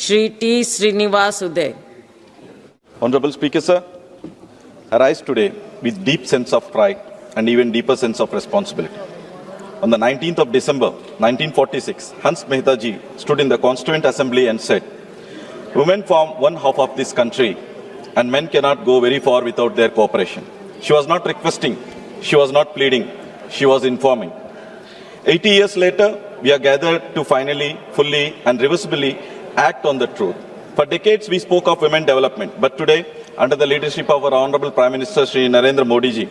Shri T. Srinivas Uday. Honorable Speaker, sir, I rise today with deep sense of pride and even deeper sense of responsibility. On the 19th of December, 1946, Hans Mehta ji stood in the Constituent Assembly and said, "Women form one half of this country and men cannot go very far without their cooperation." She was not requesting, she was not pleading, she was informing. 80 years later, we are gathered to finally, fully and reversibly act on the truth. For decades, we spoke of women development, but today, under the leadership of our Honorable Prime Minister Shri Narendra Modi ji,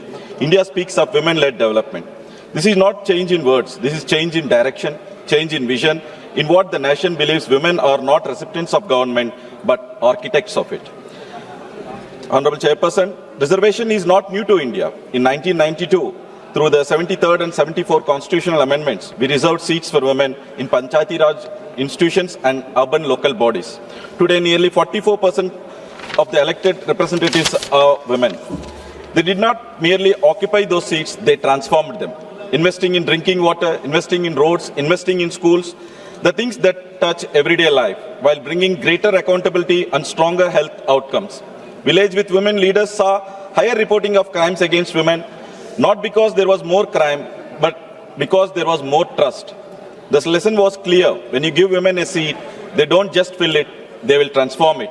India speaks of women-led development. This is not change in words, this is change in direction, change in vision, in what the nation believes women are not recipients of government, but architects of it. Honorable Chairperson, reservation is not new to India. In 1992, through the 73rd and 74th constitutional amendments, we reserved seats for women in Panchayati Raj institutions and urban local bodies. Today, nearly 44% of the elected representatives are women. They did not merely occupy those seats, they transformed them. Investing in drinking water, investing in roads, investing in schools, the things that touch everyday life, while bringing greater accountability and stronger health outcomes. Village with women leaders saw higher reporting of crimes against women, not because there was more crime, but because there was more trust. This lesson was clear. When you give women a seat, they don't just fill it, they will transform it.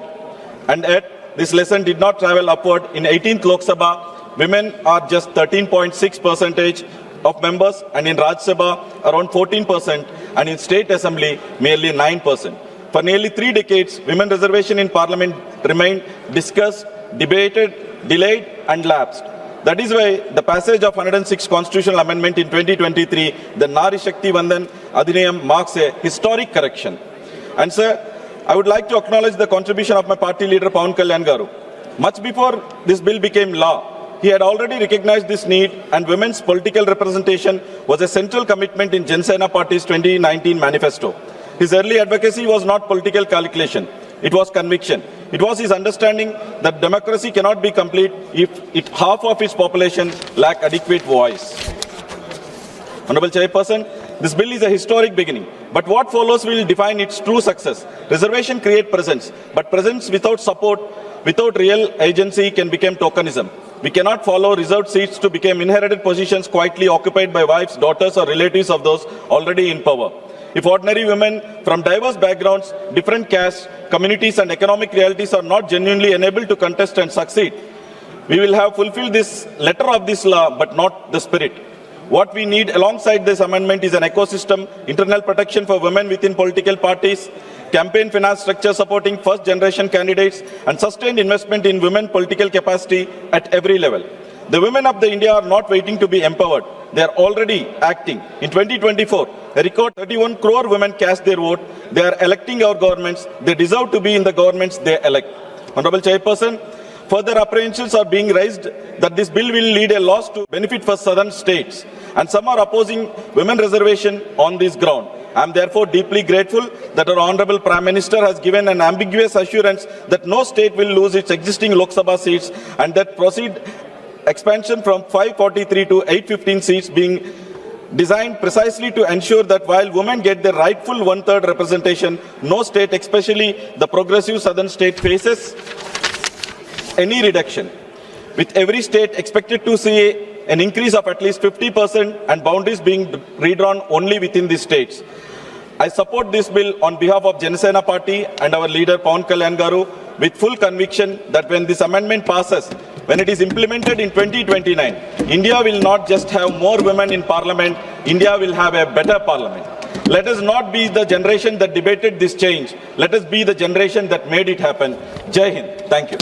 And yet, this lesson did not travel upward. In 18th Lok Sabha, women are just 13.6% of members, and in Raj Sabha, around 14%, and in State Assembly, merely 9%. For nearly 3 decades, women reservation in Parliament remained discussed, debated, delayed, and lapsed. That is why the passage of 106 constitutional amendment in 2023, the Nari Shakti Vandan Adhiniyam, marks a historic correction. And sir, I would like to acknowledge the contribution of my party leader Pawan Kalyan garu. Much before this bill became law, he had already recognized this need, and women's political representation was a central commitment in Janasena party's 2019 manifesto. His early advocacy was not political calculation, it was conviction. It was his understanding that democracy cannot be complete if half of its population lack adequate voice. Honorable Chairperson, this bill is a historic beginning, but what follows will define its true success. Reservation creates presence, but presence without support, without real agency can become tokenism. We cannot follow reserved seats to become inherited positions quietly occupied by wives, daughters or relatives of those already in power. If ordinary women from diverse backgrounds, different castes, communities and economic realities are not genuinely enabled to contest and succeed, we will have fulfilled this letter of this law but not the spirit. What we need alongside this amendment is an ecosystem, internal protection for women within political parties, campaign finance structure supporting first generation candidates and sustained investment in women political capacity at every level. The women of the India are not waiting to be empowered. They are already acting. In 2024, a record 31 crore women cast their vote. They are electing our governments. They deserve to be in the governments they elect. Honorable Chairperson, further apprehensions are being raised that this bill will lead a loss to benefit for southern states, and some are opposing women reservation on this ground. I am therefore deeply grateful that our Honorable Prime Minister has given an ambiguous assurance that no state will lose its existing Lok Sabha seats and that proceed expansion from 543 to 815 seats being designed precisely to ensure that while women get their rightful one-third representation, no state, especially the progressive southern state, faces any reduction. With every state expected to see an increase of at least 50% and boundaries being redrawn only within these states. I support this bill on behalf of Janasena party and our leader Pawan Kalyan garu with full conviction that when this amendment passes, when it is implemented in 2029, India will not just have more women in Parliament, India will have a better Parliament. Let us not be the generation that debated this change. Let us be the generation that made it happen. Jai Hind. Thank you.